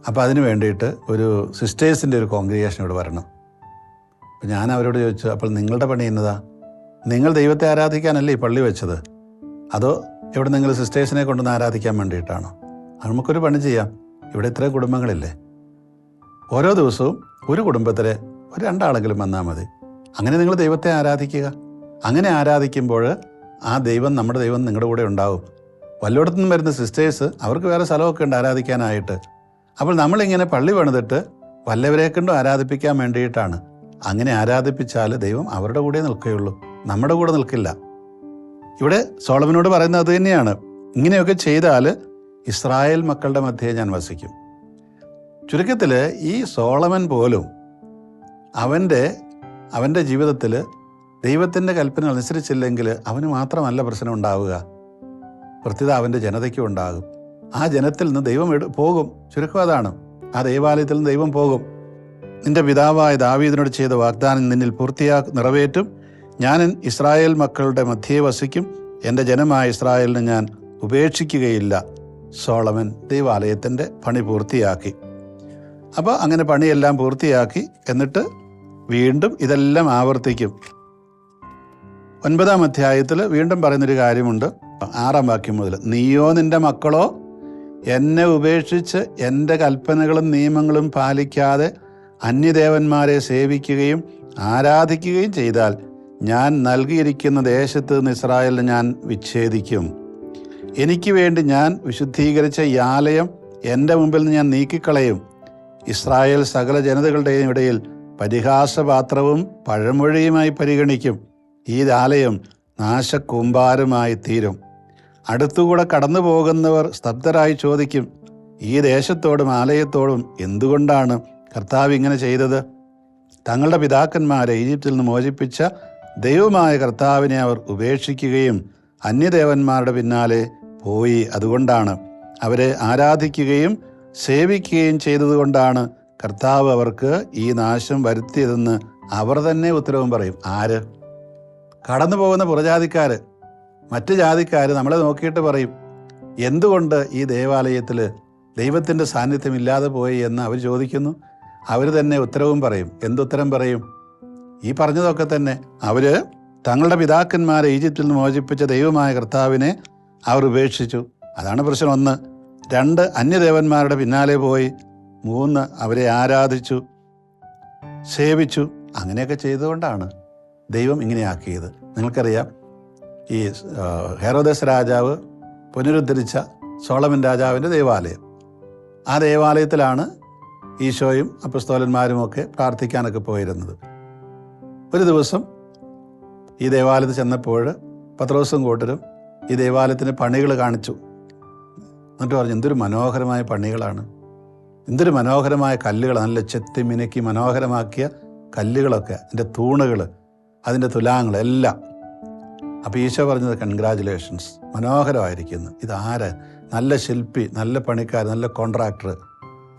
അപ്പോൾ അതിന് വേണ്ടിയിട്ട് ഒരു സിസ്റ്റേഴ്സിൻ്റെ ഒരു കോൺഗ്രിഗേഷൻ ഇവിടെ വരണം. അപ്പോൾ ഞാൻ അവരോട് ചോദിച്ചു, അപ്പോൾ നിങ്ങളുടെ പണി എന്നതാ? നിങ്ങൾ ദൈവത്തെ ആരാധിക്കാനല്ലേ ഈ പള്ളി വെച്ചത്, അതോ ഇവിടെ നിങ്ങൾ സിസ്റ്റേഴ്സിനെ കൊണ്ടുവന്ന് ആരാധിക്കാൻ വേണ്ടിയിട്ടാണോ? നമുക്കൊരു പണി ചെയ്യാം, ഇവിടെ ഇത്രയും കുടുംബങ്ങളില്ലേ, ഓരോ ദിവസവും ഒരു കുടുംബത്തിലെ 2 വന്നാൽ മതി. അങ്ങനെ നിങ്ങൾ ദൈവത്തെ ആരാധിക്കുക. അങ്ങനെ ആരാധിക്കുമ്പോൾ ആ ദൈവം, നമ്മുടെ ദൈവം നിങ്ങളുടെ കൂടെ ഉണ്ടാവും. വല്ലയിടത്തുനിന്നും വരുന്ന സിസ്റ്റേഴ്സ്, അവർക്ക് വേറെ സ്ഥലമൊക്കെ ഉണ്ട് ആരാധിക്കാനായിട്ട്. അപ്പോൾ നമ്മളിങ്ങനെ പള്ളി പണിതിട്ട് വല്ലവരെ കൊണ്ടും ആരാധിപ്പിക്കാൻ വേണ്ടിയിട്ടാണ്. അങ്ങനെ ആരാധിപ്പിച്ചാൽ ദൈവം അവരുടെ കൂടെ നിൽക്കുകയുള്ളൂ, നമ്മുടെ കൂടെ നിൽക്കില്ല. ഇവിടെ സോളമനോട് പറയുന്നത് അത് തന്നെയാണ്. ഇങ്ങനെയൊക്കെ ചെയ്താൽ ഇസ്രായേൽ മക്കളുടെ മധ്യേ ഞാൻ വസിക്കും. ചുരുക്കത്തിൽ ഈ സോളമൻ പോലും അവൻ്റെ അവൻ്റെ ജീവിതത്തിൽ ദൈവത്തിൻ്റെ കൽപ്പന അനുസരിച്ചില്ലെങ്കിൽ അവന് മാത്രമല്ല പ്രശ്നം ഉണ്ടാവുക, പ്രത്യേക അവൻ്റെ ജനതയ്ക്കും ഉണ്ടാകും. ആ ജനത്തിൽ നിന്ന് ദൈവം പോകും. ചുരുക്കം അതാണ്, ആ ദൈവാലയത്തിൽ നിന്ന് ദൈവം പോകും. നിന്റെ പിതാവായ ദാവീദിനോട് ചെയ്ത വാഗ്ദാനം നിന്നിൽ നിറവേറ്റും. ഞാൻ ഇസ്രായേൽ മക്കളുടെ മധ്യേ വസിക്കും. എൻ്റെ ജനമായ ഇസ്രായേലിനെ ഞാൻ ഉപേക്ഷിക്കുകയില്ല. സോളമൻ ദൈവാലയത്തിൻ്റെ പണി പൂർത്തിയാക്കി. അപ്പോൾ അങ്ങനെ പണിയെല്ലാം പൂർത്തിയാക്കി. എന്നിട്ട് വീണ്ടും ഇതെല്ലാം ആവർത്തിക്കും. 9-ാം അധ്യായത്തിൽ വീണ്ടും പറയുന്നൊരു കാര്യമുണ്ട്. 6-ാം വാക്യം മുതൽ, നീയോ നിൻ്റെ മക്കളോ എന്നെ ഉപേക്ഷിച്ച് എൻ്റെ കൽപ്പനകളും നിയമങ്ങളും പാലിക്കാതെ അന്യദേവന്മാരെ സേവിക്കുകയും ആരാധിക്കുകയും ചെയ്താൽ ഞാൻ നൽകിയിരിക്കുന്ന ദേശത്ത് നിന്ന് ഇസ്രായേലിനെ ഞാൻ വിച്ഛേദിക്കും. എനിക്ക് വേണ്ടി ഞാൻ വിശുദ്ധീകരിച്ച ഈ ആലയം എൻ്റെ മുമ്പിൽ നിന്ന് ഞാൻ നീക്കിക്കളയും. ഇസ്രായേൽ സകല ജനതകളുടെയും ഇടയിൽ പരിഹാസപാത്രവും പഴമൊഴിയുമായി പരിഗണിക്കും. ഈ ആലയം നാശകൂമ്പാരമായി തീരും. അടുത്തുകൂടെ കടന്നു പോകുന്നവർ സ്തബ്ധരായി ചോദിക്കും, ഈ ദേശത്തോടും ആലയത്തോടും എന്തുകൊണ്ടാണ് കർത്താവ് ഇങ്ങനെ ചെയ്തത്? തങ്ങളുടെ പിതാക്കന്മാരെ ഈജിപ്തിൽ നിന്ന് മോചിപ്പിച്ച ദൈവമായ കർത്താവിനെ അവർ ഉപേക്ഷിക്കുകയും അന്യദേവന്മാരുടെ പിന്നാലെ പോയി. അതുകൊണ്ടാണ് അവരെ ആരാധിക്കുകയും സേവിക്കുകയും ചെയ്തതുകൊണ്ടാണ് കർത്താവ് അവർക്ക് ഈ നാശം വരുത്തിയതെന്ന് അവർ തന്നെ ഉത്തരവും പറയും. ആര്? കടന്നു പോകുന്ന പുറജാതിക്കാർ, മറ്റ് ജാതിക്കാർ നമ്മളെ നോക്കിയിട്ട് പറയും, എന്തുകൊണ്ട് ഈ ദേവാലയത്തിൽ ദൈവത്തിൻ്റെ സാന്നിധ്യം ഇല്ലാതെ പോയി എന്ന് അവർ ചോദിക്കുന്നു. അവർ തന്നെ ഉത്തരവും പറയും. എന്തുത്തരം പറയും? ഈ പറഞ്ഞതൊക്കെ തന്നെ. അവർ തങ്ങളുടെ പിതാക്കന്മാരെ ഈജിപ്തിൽ നിന്ന് മോചിപ്പിച്ച ദൈവമായ കർത്താവിനെ അവർ ഉപേക്ഷിച്ചു. അതാണ് പ്രശ്നം. 1. 2, അന്യദേവന്മാരുടെ പിന്നാലെ പോയി. 3, അവരെ ആരാധിച്ചു, സേവിച്ചു. അങ്ങനെയൊക്കെ ചെയ്തുകൊണ്ടാണ് ദൈവം ഇങ്ങനെയാക്കിയത്. നിങ്ങൾക്കറിയാം, ഈ ഹെരോദസ് രാജാവ് പുനരുദ്ധരിച്ച സോളമൻ രാജാവിൻ്റെ ദേവാലയം, ആ ദേവാലയത്തിലാണ് ഈശോയും അപ്പസ്തോലന്മാരുമൊക്കെ പ്രാർത്ഥിക്കാനൊക്കെ പോയിരുന്നത്. ഒരു ദിവസം ഈ ദേവാലയത്തിൽ ചെന്നപ്പോൾ പത്രോസും കൂട്ടരും ഈ ദേവാലയത്തിന് പണികൾ കാണിച്ചു. എന്നിട്ട് പറഞ്ഞു, എന്തൊരു മനോഹരമായ പണികളാണ്, എന്തൊരു മനോഹരമായ കല്ലുകൾ, നല്ല ചെത്തി മിനുക്കി മനോഹരമാക്കിയ കല്ലുകളൊക്കെ, അതിൻ്റെ തൂണുകൾ, അതിൻ്റെ തുലാങ്ങൾ എല്ലാം. അപ്പോൾ ഈശോ പറഞ്ഞത്, കൺഗ്രാജുലേഷൻസ്, മനോഹരമായിരിക്കുന്നു. ഇതാര്? നല്ല ശില്പി, നല്ല പണിക്കാർ, നല്ല കോൺട്രാക്ടർ,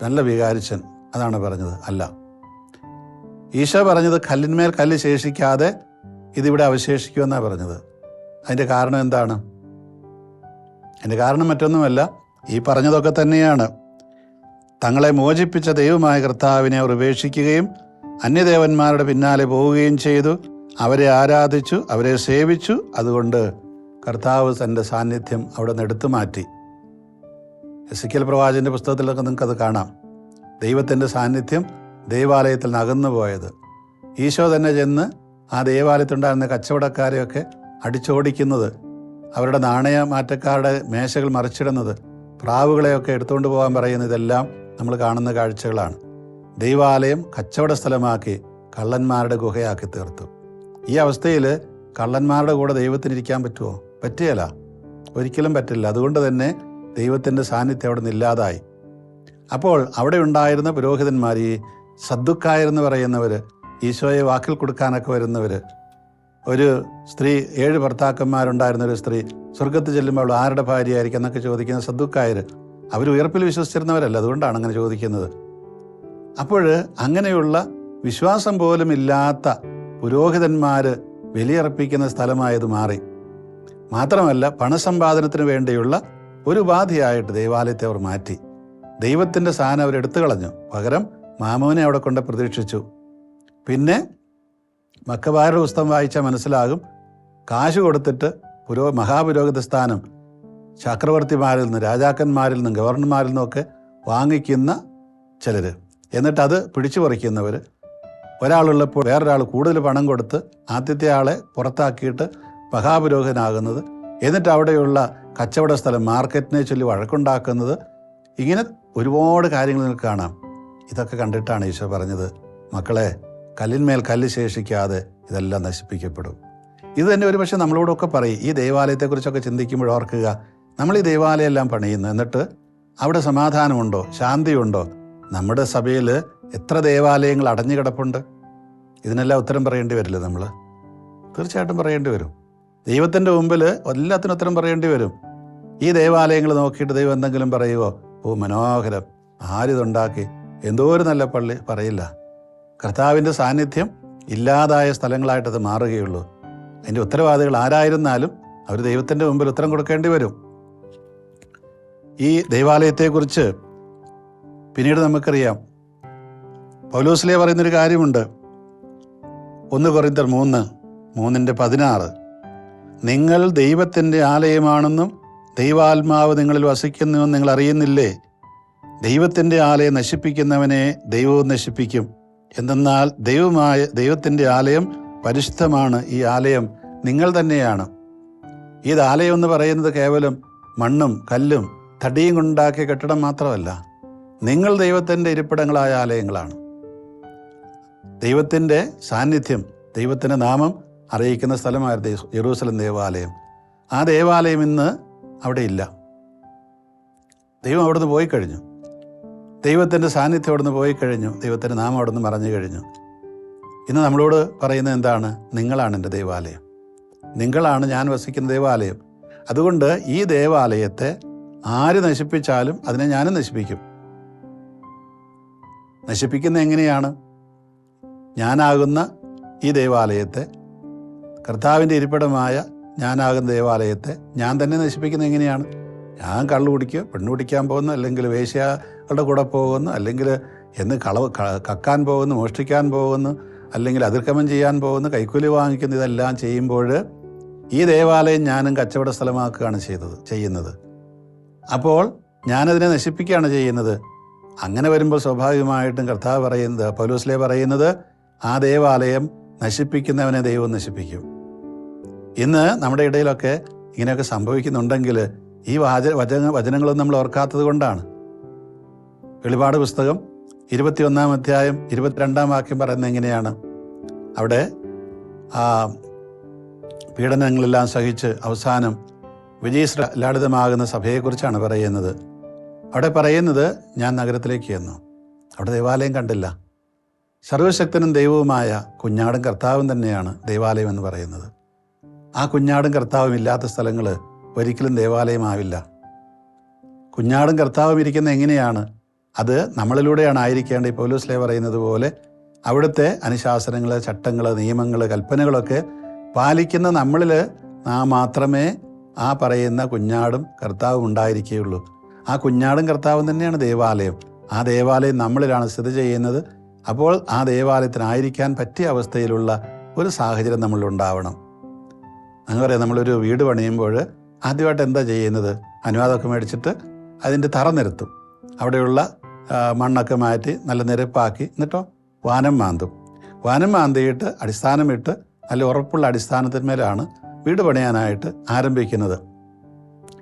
നല്ല വികാരിച്ചൻ, അതാണ് പറഞ്ഞത്? അല്ല. ഈശോ പറഞ്ഞത് കല്ലിന്മേൽ കല്ല് ശേഷിക്കാതെ ഇതിവിടെ അവശേഷിക്കുമെന്നാണ് പറഞ്ഞത്. അതിൻ്റെ കാരണം എന്താണ്? അതിൻ്റെ കാരണം മറ്റൊന്നുമല്ല, ഈ പറഞ്ഞതൊക്കെ തന്നെയാണ്. തങ്ങളെ മോചിപ്പിച്ച ദൈവമായ കർത്താവിനെ അവർ ഉപേക്ഷിക്കുകയും അന്യദേവന്മാരുടെ പിന്നാലെ പോവുകയും ചെയ്തു. അവരെ ആരാധിച്ചു, അവരെ സേവിച്ചു. അതുകൊണ്ട് കർത്താവ് തൻ്റെ സാന്നിധ്യം അവിടെ നിന്ന് എടുത്തു മാറ്റി. എസെക്കിയേൽ പ്രവാചകൻ്റെ പുസ്തകത്തിലൊക്കെ നിങ്ങൾക്കത് കാണാം. ദൈവത്തിൻ്റെ സാന്നിധ്യം ദേവാലയത്തിൽ നിന്ന് അകന്നു പോയത്. ഈശോ തന്നെ ചെന്ന് ആ ദേവാലയത്തിലുണ്ടായിരുന്ന കച്ചവടക്കാരെയൊക്കെ അടിച്ചോടിക്കുന്നത്, അവരുടെ നാണയ മാറ്റക്കാരുടെ മേശകൾ മറിച്ചിടുന്നത്, പ്രാവുകളെയൊക്കെ എടുത്തുകൊണ്ട് പോകാൻ പറയുന്നത്, ഇതെല്ലാം നമ്മൾ കാണുന്ന കാഴ്ചകളാണ്. ദൈവാലയം കച്ചവട സ്ഥലമാക്കി കള്ളന്മാരുടെ ഗുഹയാക്കി തീർത്തു. ഈ അവസ്ഥയിൽ കള്ളന്മാരുടെ കൂടെ ദൈവത്തിനിരിക്കാൻ പറ്റുമോ? പറ്റുകയില്ല, ഒരിക്കലും പറ്റില്ല. അതുകൊണ്ട് തന്നെ ദൈവത്തിൻ്റെ സാന്നിധ്യം അവിടെ നിന്ന് ഇല്ലാതായി. അപ്പോൾ അവിടെ ഉണ്ടായിരുന്ന പുരോഹിതന്മാർ, ഈ സദ്ദുക്കായെന്ന് പറയുന്നവർ, ഈശോയെ വാക്കിൽ കൊടുക്കാനൊക്കെ വരുന്നവർ, ഒരു സ്ത്രീ, 7 ഭർത്താക്കന്മാരുണ്ടായിരുന്ന ഒരു സ്ത്രീ സ്വർഗത്ത് ചെല്ലുമ്പോൾ അവൾ ആരുടെ ഭാര്യയായിരിക്കും എന്നൊക്കെ ചോദിക്കുന്ന സദ്ദുക്കായർ, അവർ ഉയർപ്പിൽ വിശ്വസിച്ചിരുന്നവരല്ല, അതുകൊണ്ടാണ് അങ്ങനെ ചോദിക്കുന്നത്. അപ്പോൾ അങ്ങനെയുള്ള വിശ്വാസം പോലും ഇല്ലാത്ത പുരോഹിതന്മാർ ബലിയർപ്പിക്കുന്ന സ്ഥലമായത് മാറി. മാത്രമല്ല, പണസമ്പാദനത്തിന് വേണ്ടിയുള്ള ഒരു ഉപാധിയായിട്ട് ദൈവാലയത്തെ അവർ മാറ്റി. ദൈവത്തിൻ്റെ സ്ഥാനം അവരെടുത്തു കളഞ്ഞു. പകരം മാമോനെ അവിടെ കൊണ്ട് പ്രതീക്ഷിച്ചു. പിന്നെ മക്കബായരുടെ പുസ്തകം വായിച്ചാൽ മനസ്സിലാകും, കാശ് കൊടുത്തിട്ട് മഹാപുരോഹിത സ്ഥാനം ചക്രവർത്തിമാരിൽ നിന്ന്, രാജാക്കന്മാരിൽ നിന്നും, ഗവർണർമാരിൽ നിന്നൊക്കെ വാങ്ങിക്കുന്ന ചിലർ, എന്നിട്ടത് പിടിച്ചു പറിക്കുന്നവർ, ഒരാളുള്ളപ്പോൾ വേറൊരാൾ കൂടുതൽ പണം കൊടുത്ത് ആദ്യത്തെ ആളെ പുറത്താക്കിയിട്ട് മഹാപുരോഹിതനാകുന്നത്, എന്നിട്ട് അവിടെയുള്ള കച്ചവട സ്ഥലം മാർക്കറ്റിനെ ചൊല്ലി വഴക്കുണ്ടാക്കുന്നത്, ഇങ്ങനെ ഒരുപാട് കാര്യങ്ങൾ നിങ്ങൾക്ക് കാണാം. ഇതൊക്കെ കണ്ടിട്ടാണ് ഈശോ പറഞ്ഞത്, മക്കളെ, കല്ലിന്മേൽ കല്ല് ശേഷിക്കാതെ ഇതെല്ലാം നശിപ്പിക്കപ്പെടും. ഇത് തന്നെ ഒരു പക്ഷേ നമ്മളോടൊക്കെ പറയും. ഈ ദേവാലയത്തെക്കുറിച്ചൊക്കെ ചിന്തിക്കുമ്പോൾ ഓർക്കുക, നമ്മൾ ഈ ദേവാലയം എല്ലാം പണിയുന്നു, എന്നിട്ട് അവിടെ സമാധാനമുണ്ടോ, ശാന്തിയുണ്ടോ? നമ്മുടെ സഭയിൽ എത്ര ദേവാലയങ്ങൾ അടഞ്ഞു കിടപ്പുണ്ട്. ഇതിനെല്ലാം ഉത്തരം പറയേണ്ടി വരില്ലേ നമ്മൾ? തീർച്ചയായിട്ടും പറയേണ്ടി വരും. ദൈവത്തിൻ്റെ മുമ്പിൽ എല്ലാത്തിനും ഉത്തരം പറയേണ്ടി വരും. ഈ ദേവാലയങ്ങൾ നോക്കിയിട്ട് ദൈവം എന്തെങ്കിലും പറയുമോ? ഓ മനോഹരം, ആരിതുണ്ടാക്കി, എന്തോ ഒരു നല്ല പള്ളി പറയില്ല. കർത്താവിൻ്റെ സാന്നിധ്യം ഇല്ലാതായ സ്ഥലങ്ങളായിട്ടത് മാറുകയുള്ളൂ. അതിൻ്റെ ഉത്തരവാദികൾ ആരായിരുന്നാലും അവർ ദൈവത്തിൻ്റെ മുമ്പിൽ ഉത്തരം കൊടുക്കേണ്ടി വരും. ഈ ദൈവാലയത്തെക്കുറിച്ച് പിന്നീട് നമുക്കറിയാം, പൗലോസ്ലീഹ പറയുന്നൊരു കാര്യമുണ്ട്. 1 കൊരിന്ത്യർ 3:16 നിങ്ങൾ ദൈവത്തിൻ്റെ ആലയമാണെന്നും ദൈവാത്മാവ് നിങ്ങളിൽ വസിക്കുന്നുവെന്ന് നിങ്ങൾ അറിയുന്നില്ലേ? ദൈവത്തിൻ്റെ ആലയം നശിപ്പിക്കുന്നവനെ ദൈവവും നശിപ്പിക്കും. എന്തെന്നാൽ ദൈവത്തിൻ്റെ ആലയം പരിശുദ്ധമാണ്. ഈ ആലയം നിങ്ങൾ തന്നെയാണ്. ഈ ആലയം എന്ന് പറയുന്നത് കേവലം മണ്ണും കല്ലും തടിയും കൊണ്ടുണ്ടാക്കിയ കെട്ടിടം മാത്രമല്ല. നിങ്ങൾ ദൈവത്തിൻ്റെ ഇരിപ്പിടങ്ങളായ ആലയങ്ങളാണ്. ദൈവത്തിൻ്റെ സാന്നിധ്യം, ദൈവത്തിൻ്റെ നാമം അറിയിക്കുന്ന സ്ഥലമായിരുന്നു യെരൂശലേം ദേവാലയം. ആ ദേവാലയം ഇന്ന് അവിടെ ഇല്ല. ദൈവം അവിടുന്ന് പോയി കഴിഞ്ഞു. ദൈവത്തിൻ്റെ സാന്നിധ്യം അവിടുന്ന് പോയി കഴിഞ്ഞു. ദൈവത്തിൻ്റെ നാമം അവിടുന്ന് മറഞ്ഞു കഴിഞ്ഞു. ഇന്ന് നമ്മളോട് പറയുന്നത് എന്താണ്? നിങ്ങളാണ് എൻ്റെ ദേവാലയം, നിങ്ങളാണ് ഞാൻ വസിക്കുന്ന ദേവാലയം. അതുകൊണ്ട് ഈ ദേവാലയത്തെ ആര് നശിപ്പിച്ചാലും അതിനെ ഞാനും നശിപ്പിക്കും. നശിപ്പിക്കുന്ന എങ്ങനെയാണ്? ഞാനാകുന്ന ഈ ദേവാലയത്തെ, കർത്താവിൻ്റെ ഇരിപ്പിടമായ ഞാനാകുന്ന ദേവാലയത്തെ ഞാൻ തന്നെ നശിപ്പിക്കുന്നത് എങ്ങനെയാണ്? ഞാൻ കള്ളു കുടിക്കുക, പെണ്ണു കുടിക്കാൻ പോകുന്നു, അല്ലെങ്കിൽ വേശ്യകളുടെ കൂടെ പോകുന്നു, അല്ലെങ്കിൽ കക്കാൻ പോകുന്നു, മോഷ്ടിക്കാൻ പോകുന്നു, അല്ലെങ്കിൽ അതിക്രമം ചെയ്യാൻ പോകുന്നു, കൈക്കൂലി വാങ്ങിക്കുന്നു. ഇതെല്ലാം ചെയ്യുമ്പോൾ ഈ ദേവാലയം ഞാനും കച്ചവട സ്ഥലമാക്കുകയാണ് ചെയ്യുന്നത്. അപ്പോൾ ഞാനതിനെ നശിപ്പിക്കുകയാണ് ചെയ്യുന്നത്. അങ്ങനെ വരുമ്പോൾ സ്വാഭാവികമായിട്ടും കർത്താവ് പറയുന്നത്, പൗലോസ്ലീഹ പറയുന്നത്, ആ ദേവാലയം നശിപ്പിക്കുന്നവനെ ദൈവം നശിപ്പിക്കും. ഇന്ന് നമ്മുടെ ഇടയിലൊക്കെ ഇങ്ങനെയൊക്കെ സംഭവിക്കുന്നുണ്ടെങ്കിൽ ഈ വചനങ്ങളൊന്നും നമ്മൾ ഓർക്കാത്തത് കൊണ്ടാണ്. വെളിപാട് പുസ്തകം 21 അധ്യായം 22 വാക്യം പറയുന്നത് എങ്ങനെയാണ്? അവിടെ ആ പീഡനങ്ങളെല്ലാം സഹിച്ച് അവസാനം വിജയലാളിതമാകുന്ന സഭയെക്കുറിച്ചാണ് പറയുന്നത്. അവിടെ പറയുന്നത്, ഞാൻ നഗരത്തിലേക്ക് ചെന്നു, അവിടെ ദേവാലയം കണ്ടില്ല. സർവശക്തനും ദൈവവുമായ കുഞ്ഞാടും കർത്താവും തന്നെയാണ് ദേവാലയം എന്ന് പറയുന്നത്. ആ കുഞ്ഞാടും കർത്താവും ഇല്ലാത്ത സ്ഥലങ്ങൾ ഒരിക്കലും ദേവാലയമാവില്ല. കുഞ്ഞാടും കർത്താവും ഇരിക്കുന്ന എങ്ങനെയാണ്? അത് നമ്മളിലൂടെയാണ് ആയിരിക്കേണ്ടത്. പൗലോസ്ലീഹ പറയുന്നത് പോലെ അവിടുത്തെ അനുശാസനങ്ങൾ, ചട്ടങ്ങൾ, നിയമങ്ങൾ, കൽപ്പനകളൊക്കെ പാലിക്കുന്ന നമ്മളിൽ മാത്രമേ ആ പറയുന്ന കുഞ്ഞാടും കർത്താവും ഉണ്ടായിരിക്കുകയുള്ളൂ. ആ കുഞ്ഞാടും കർത്താവും തന്നെയാണ് ദേവാലയം. ആ ദേവാലയം നമ്മളിലാണ് സ്ഥിതി ചെയ്യുന്നത്. അപ്പോൾ ആ ദേവാലയത്തിനായിരിക്കാൻ പറ്റിയ അവസ്ഥയിലുള്ള ഒരു സാഹചര്യം നമ്മളിലുണ്ടാവണം. അങ്ങനെ പറയാം, നമ്മളൊരു വീട് പണിയുമ്പോൾ ആദ്യമായിട്ട് എന്താ ചെയ്യുന്നത്? അനുവാദമൊക്കെ മേടിച്ചിട്ട് അതിൻ്റെ തറ നിരത്തും, അവിടെയുള്ള മണ്ണൊക്കെ മാറ്റി നല്ല നിരപ്പാക്കി, എന്നിട്ടോ വാനം മാന്തിയിട്ട് അടിസ്ഥാനമിട്ട് നല്ല ഉറപ്പുള്ള അടിസ്ഥാനത്തിന്മേലാണ് വീട് പണിയാനായിട്ട് ആരംഭിക്കുന്നത്.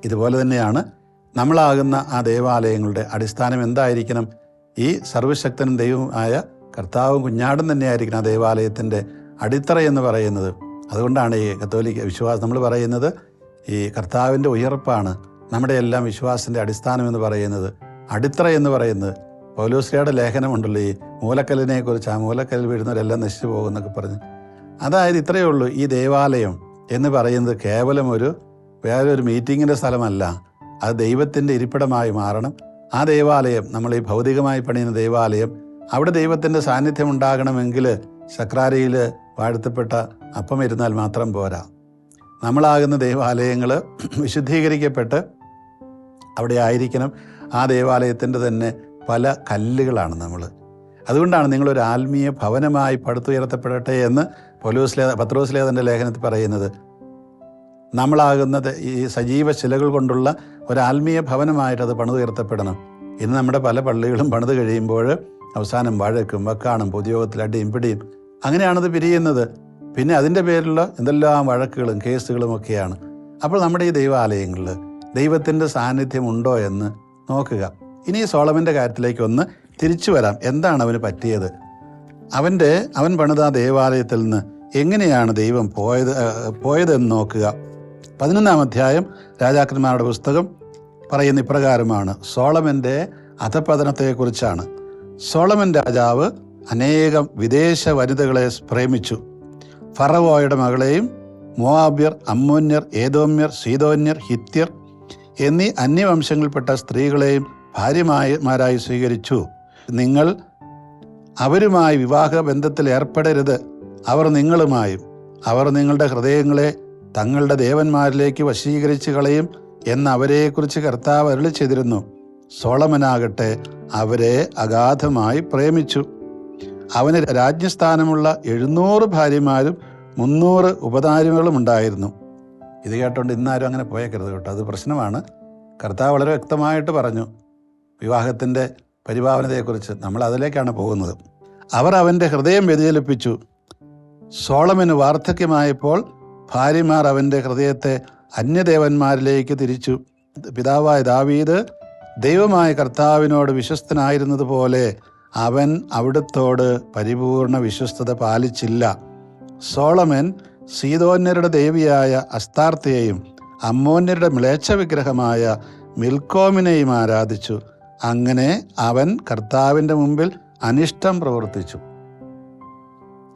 ഇതുപോലെ തന്നെയാണ് നമ്മളാകുന്ന ആ ദേവാലയങ്ങളുടെ അടിസ്ഥാനം എന്തായിരിക്കണം? ഈ സർവശക്തനും ദൈവമായ കർത്താവും കുഞ്ഞാടും തന്നെയായിരിക്കണം ആ ദേവാലയത്തിൻ്റെ അടിത്തറ എന്ന് പറയുന്നത്. അതുകൊണ്ടാണ് ഈ കത്തോലിക്ക വിശ്വാസം നമ്മൾ പറയുന്നത്, ഈ കർത്താവിൻ്റെ ഉയർപ്പാണ് നമ്മുടെ എല്ലാം വിശ്വാസത്തിൻ്റെ അടിസ്ഥാനം എന്ന് പറയുന്നത്. അടിത്തറ എന്ന് പറയുന്നത് പൗലോസ്ലീഹയുടെ ലേഖനമുണ്ടല്ലോ, ഈ മൂലക്കല്ലിനെ കുറിച്ച്, ആ മൂലക്കല്ലിൽ വീഴുന്നവരെല്ലാം നശിച്ചു പോകുന്നൊക്കെ പറഞ്ഞ്. അതായത് ഇത്രയേ ഉള്ളൂ. ഈ ദേവാലയം എന്ന് പറയുന്നത് കേവലം വേറൊരു മീറ്റിങ്ങിൻ്റെ സ്ഥലമല്ല. അത് ദൈവത്തിൻ്റെ ഇരിപ്പിടമായി മാറണം. ആ ദേവാലയം, നമ്മൾ ഈ ഭൗതികമായി പണിയുന്ന ദേവാലയം, അവിടെ ദൈവത്തിൻ്റെ സാന്നിധ്യം ഉണ്ടാകണമെങ്കിൽ സക്രാരിയിൽ വാഴ്ത്തപ്പെട്ട അപ്പം ഇരുന്നാൽ മാത്രം പോരാ. നമ്മളാകുന്ന ദേവാലയങ്ങൾ വിശുദ്ധീകരിക്കപ്പെട്ട് അവിടെ ആയിരിക്കണം. ആ ദേവാലയത്തിൻ്റെ തന്നെ പല കല്ലുകളാണ് നമ്മൾ. അതുകൊണ്ടാണ് നിങ്ങളൊരു ആത്മീയ ഭവനമായി പടുത്തുയർത്തപ്പെടട്ടെ എന്ന് പത്രോസ്ലീഹ തൻ്റെ ലേഖനത്തിൽ പറയുന്നത്. നമ്മളാകുന്നത് ഈ സജീവ ശിലകൾ കൊണ്ടുള്ള ഒരു ആത്മീയ ഭവനമായിട്ട് അത് പണിതുയർത്തപ്പെടണം. ഇന്ന് നമ്മുടെ പല പള്ളികളും പണിത് കഴിയുമ്പോൾ അവസാനം വഴക്കും വക്കാണും പൊതുയോഗത്തിൽ അടിയും പിടിയും അങ്ങനെയാണത് പിരിയുന്നത്. പിന്നെ അതിൻ്റെ പേരിലുള്ള എന്തെല്ലാം വഴക്കുകളും കേസുകളും ഒക്കെയാണ്. അപ്പോൾ നമ്മുടെ ഈ ദൈവാലയങ്ങളിൽ ദൈവത്തിൻ്റെ സാന്നിധ്യം ഉണ്ടോ എന്ന് നോക്കുക. ഇനി സോളമൻ്റെ കാര്യത്തിലേക്ക് ഒന്ന് തിരിച്ചു വരാം. എന്താണ് അവന് പറ്റിയത്? അവൻ പണിത ആ ദേവാലയത്തിൽ നിന്ന് എങ്ങനെയാണ് ദൈവം പോയതെന്ന് നോക്കുക. 11 അധ്യായം രാജാക്കന്മാരുടെ പുസ്തകം പറയുന്ന ഇപ്രകാരമാണ്. സോളമൻ്റെ അധപതനത്തെക്കുറിച്ചാണ്. സോളമൻ രാജാവ് അനേകം വിദേശ വനിതകളെ പ്രേമിച്ചു. ഫറവോയുടെ മകളെയും മോവാബ്യർ, അമ്മോന്യർ, ഏദോമ്യർ, സീദോന്യർ, ഹിത്യർ എന്നീ അന്യവംശങ്ങളിൽപ്പെട്ട സ്ത്രീകളെയും ഭാര്യമാരായി സ്വീകരിച്ചു. നിങ്ങൾ അവരുമായി വിവാഹബന്ധത്തിൽ ഏർപ്പെടരുത്. അവർ നിങ്ങളുമായും അവർ നിങ്ങളുടെ ഹൃദയങ്ങളെ തങ്ങളുടെ ദേവന്മാരിലേക്ക് വശീകരിച്ച് കളയും എന്ന് അവരെക്കുറിച്ച് കർത്താവ് അരുളി ചെയ്തിരുന്നു. സോളമനാകട്ടെ അവരെ അഗാധമായി പ്രേമിച്ചു. അവന് രാജ്യസ്ഥാനമുള്ള 700 ഭാര്യമാരും 300 ഉപധാര്യകളും ഉണ്ടായിരുന്നു. ഇത് കേട്ടോണ്ട് ഇന്നാരും അങ്ങനെ പോയേക്കരുത് കേട്ടോ, അത് പ്രശ്നമാണ്. കർത്താവ് വളരെ വ്യക്തമായിട്ട് പറഞ്ഞു വിവാഹത്തിൻ്റെ പരിഭാവനതയെക്കുറിച്ച്. നമ്മൾ അതിലേക്കാണ് പോകുന്നത്. അവർ അവൻ്റെ ഹൃദയം വ്യതിചലിപ്പിച്ചു. സോളമന് വാർദ്ധക്യമായപ്പോൾ ഭാര്യമാർ അവൻ്റെ ഹൃദയത്തെ അന്യദേവന്മാരിലേക്ക് തിരിച്ചു. പിതാവായ ദാവീദ് ദൈവമായ കർത്താവിനോട് വിശ്വസ്തനായിരുന്നത് പോലെ അവൻ അവിടുത്തോട് പരിപൂർണ വിശ്വസ്തത പാലിച്ചില്ല. സോളമൻ സീദോന്യരുടെ ദേവിയായ അസ്താർത്തയെയും അമ്മോന്യരുടെ മ്ലേച്ഛ വിഗ്രഹമായ മിൽക്കോമിനെയും ആരാധിച്ചു. അങ്ങനെ അവൻ കർത്താവിൻ്റെ മുമ്പിൽ അനിഷ്ടം പ്രവർത്തിച്ചു.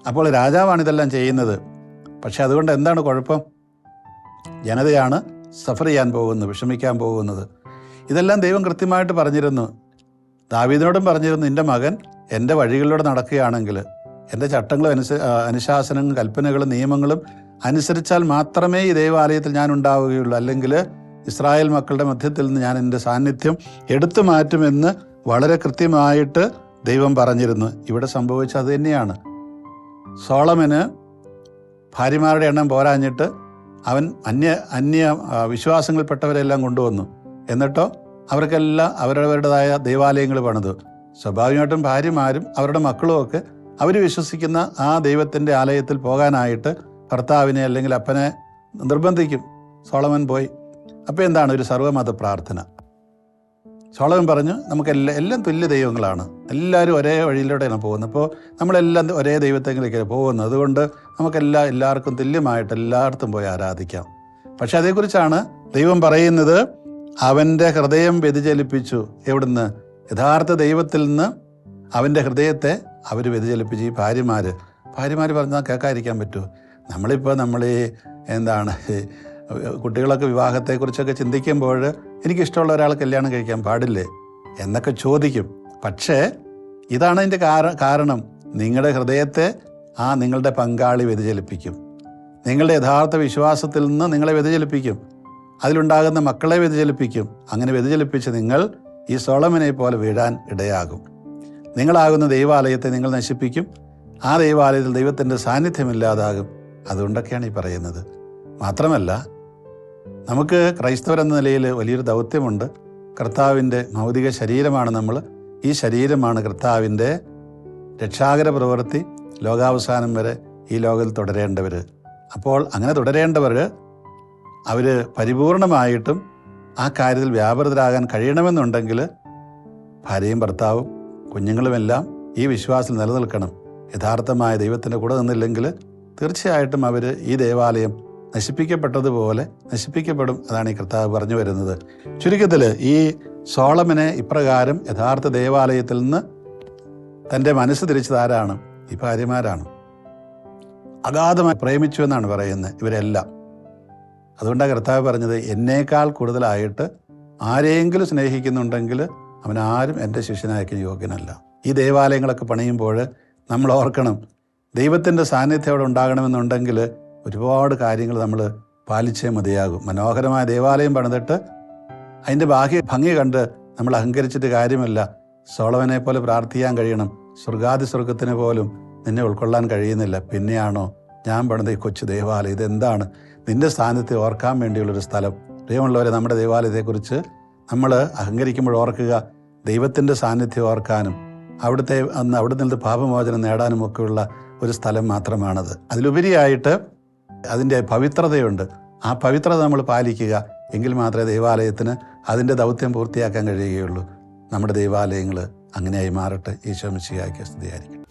അപ്പോൾ രാജാവാണ് ഇതെല്ലാം ചെയ്യുന്നത്. പക്ഷെ അതുകൊണ്ട് എന്താണ് കുഴപ്പം? ജനതയാണ് സഫർ ചെയ്യാൻ പോകുന്നത്, വിഷമിക്കാൻ പോകുന്നത്. ഇതെല്ലാം ദൈവം കൃത്യമായിട്ട് പറഞ്ഞിരുന്നു. ദാവീദിനോടും പറഞ്ഞിരുന്നു, നിൻ്റെ മകൻ എൻ്റെ വഴികളിലൂടെ നടക്കുകയാണെങ്കിൽ, എൻ്റെ ചട്ടങ്ങളും അനുശാസനങ്ങളും കൽപ്പനകളും നിയമങ്ങളും അനുസരിച്ചാൽ മാത്രമേ ഈ ദൈവാലയത്തിൽ ഞാൻ ഉണ്ടാവുകയുള്ളൂ. അല്ലെങ്കിൽ ഇസ്രായേൽ മക്കളുടെ മധ്യത്തിൽ നിന്ന് ഞാൻ എൻ്റെ സാന്നിധ്യം എടുത്തു മാറ്റുമെന്ന് വളരെ കൃത്യമായിട്ട് ദൈവം പറഞ്ഞിരുന്നു. ഇവിടെ സംഭവിച്ചത് അത് തന്നെയാണ്. സോളമന് ഭാര്യമാരുടെ എണ്ണം പോരാഞ്ഞിട്ട് അവൻ അന്യ വിശ്വാസങ്ങളിൽപ്പെട്ടവരെല്ലാം കൊണ്ടുവന്നു. എന്നിട്ടോ അവർക്കെല്ലാം അവരവരുടേതായ ദൈവാലയങ്ങൾ പണിതു. സ്വാഭാവികമായിട്ടും ഭാര്യമാരും അവരുടെ മക്കളുമൊക്കെ അവർ വിശ്വസിക്കുന്ന ആ ദൈവത്തിൻ്റെ ആലയത്തിൽ പോകാനായിട്ട് ഭർത്താവിനെ അല്ലെങ്കിൽ അപ്പനെ നിർബന്ധിക്കും. സോളമൻ പോയി. അപ്പോൾ എന്താണ് ഒരു സർവ്വമത പ്രാർത്ഥന? സോളമൻ പറഞ്ഞു, എല്ലാം തുല്യ ദൈവങ്ങളാണ്, എല്ലാവരും ഒരേ വഴിയിലൂടെയാണ് പോകുന്നത്. അപ്പോൾ നമ്മളെല്ലാം ഒരേ ദൈവത്തെങ്കിലേക്കാണ് പോകുന്നത്. അതുകൊണ്ട് എല്ലാവർക്കും തുല്യമായിട്ട് എല്ലായിടത്തും പോയി ആരാധിക്കാം. പക്ഷെ അതേക്കുറിച്ചാണ് ദൈവം പറയുന്നത്, അവൻ്റെ ഹൃദയം വ്യതിചലിപ്പിച്ചു. എവിടുന്ന്? യഥാർത്ഥ ദൈവത്തിൽ നിന്ന് അവൻ്റെ ഹൃദയത്തെ അവർ വ്യതിചലിപ്പിച്ചു. ഈ ഭാര്യമാർ പറഞ്ഞാൽ കേൾക്കാതിരിക്കാൻ പറ്റുമോ? നമ്മൾ കുട്ടികളൊക്കെ വിവാഹത്തെക്കുറിച്ചൊക്കെ ചിന്തിക്കുമ്പോൾ എനിക്കിഷ്ടമുള്ള ഒരാൾ കല്യാണം കഴിക്കാൻ പാടില്ലേ എന്നൊക്കെ ചോദിക്കും. പക്ഷേ ഇതാണ് അതിൻ്റെ കാരണം. നിങ്ങളുടെ ഹൃദയത്തെ നിങ്ങളുടെ പങ്കാളി വ്യതിചലിപ്പിക്കും. നിങ്ങളുടെ യഥാർത്ഥ വിശ്വാസത്തിൽ നിന്ന് നിങ്ങളെ വ്യതിചലിപ്പിക്കും. അതിലുണ്ടാകുന്ന മക്കളെ വ്യതിചലിപ്പിക്കും. അങ്ങനെ വ്യതിചലിപ്പിച്ച് നിങ്ങൾ ഈ സോളമനെ പോലെ വീഴാൻ ഇടയാകും. നിങ്ങളാകുന്ന ദൈവാലയത്തെ നിങ്ങൾ നശിപ്പിക്കും. ആ ദൈവാലയത്തിൽ ദൈവത്തിൻ്റെ സാന്നിധ്യമില്ലാതാകും. അതുകൊണ്ടൊക്കെയാണ് ഈ പറയുന്നത്. മാത്രമല്ല, നമുക്ക് ക്രൈസ്തവരെന്ന നിലയിൽ വലിയൊരു ദൗത്യമുണ്ട്. കർത്താവിൻ്റെ ഭൗതിക ശരീരമാണ് നമ്മൾ. ഈ ശരീരമാണ് കർത്താവിൻ്റെ രക്ഷാകര പ്രവൃത്തി ലോകാവസാനം വരെ ഈ ലോകത്തിൽ തുടരേണ്ടവർ. അപ്പോൾ അങ്ങനെ തുടരേണ്ടവർ അവർ പരിപൂർണമായിട്ടും ആ കാര്യത്തിൽ വ്യാപൃതരാകാൻ കഴിയണമെന്നുണ്ടെങ്കിൽ ഭാര്യയും ഭർത്താവും കുഞ്ഞുങ്ങളുമെല്ലാം ഈ വിശ്വാസത്തിൽ നിലനിൽക്കണം. യഥാർത്ഥമായ ദൈവത്തിൻ്റെ കൂടെ നിന്നില്ലെങ്കിൽ തീർച്ചയായിട്ടും അവർ ഈ ദേവാലയം നശിപ്പിക്കപ്പെട്ടതുപോലെ നശിപ്പിക്കപ്പെടും. അതാണ് ഈ കർത്താവ് പറഞ്ഞു വരുന്നത്. ചുരുക്കത്തിൽ ഈ സോളമനെ ഇപ്രകാരം യഥാർത്ഥ ദേവാലയത്തിൽ നിന്ന് തൻ്റെ മനസ്സ് തിരിച്ചത് ആരാണ്? ഈ ഭാര്യമാരാണ്. അഗാധമായി പ്രേമിച്ചു എന്നാണ് പറയുന്നത് ഇവരെല്ലാം. അതുകൊണ്ടാണ് കർത്താവ് പറഞ്ഞത്, എന്നേക്കാൾ കൂടുതലായിട്ട് ആരെയെങ്കിലും സ്നേഹിക്കുന്നുണ്ടെങ്കിൽ അവനാരും എൻ്റെ ശിഷ്യനായിരിക്കും യോഗ്യനല്ല. ഈ ദേവാലയങ്ങളൊക്കെ പണിയുമ്പോൾ നമ്മൾ ഓർക്കണം, ദൈവത്തിൻ്റെ സാന്നിധ്യം അവിടെ ഉണ്ടാകണമെന്നുണ്ടെങ്കിൽ ഒരുപാട് കാര്യങ്ങൾ നമ്മൾ പാലിച്ചേ മതിയാകും. മനോഹരമായ ദേവാലയം പണിതിട്ട് അതിൻ്റെ ഭംഗി കണ്ട് നമ്മൾ അഹങ്കരിച്ചിട്ട് കാര്യമല്ല. സോളമനെ പോലെ പ്രാർത്ഥിക്കാൻ കഴിയണം. സ്വർഗത്തിന് പോലും നിന്നെ ഉൾക്കൊള്ളാൻ കഴിയുന്നില്ല. പിന്നെയാണോ ഞാൻ പണിത ഈ കൊച്ചു ദേവാലയം? ഇതെന്താണ്? നിന്റെ സ്ഥാനത്തെ ഓർക്കാൻ വേണ്ടിയുള്ളൊരു സ്ഥലം. പ്രിയമുള്ളവരെ, നമ്മുടെ ദേവാലയത്തെക്കുറിച്ച് നമ്മൾ അഹങ്കരിക്കുമ്പോൾ ഓർക്കുക, ദൈവത്തിൻ്റെ സാന്നിധ്യം ഓർക്കാനും അവിടെ നിന്ന് പാപമോചനം നേടാനുമൊക്കെയുള്ള ഒരു സ്ഥലം മാത്രമാണത്. അതിലുപരിയായിട്ട് അതിൻ്റെ പവിത്രതയുണ്ട്. ആ പവിത്രത നമ്മൾ പാലിക്കുക. എങ്കിൽ മാത്രമേ ദേവാലയത്തിന് അതിൻ്റെ ദൗത്യം പൂർത്തിയാക്കാൻ കഴിയുകയുള്ളൂ. നമ്മുടെ ദേവാലയങ്ങൾ അങ്ങനെയായി മാറട്ടെ. ഈശോ മിശിഹായ്ക്ക് സ്തുതിയായിരിക്കട്ടെ.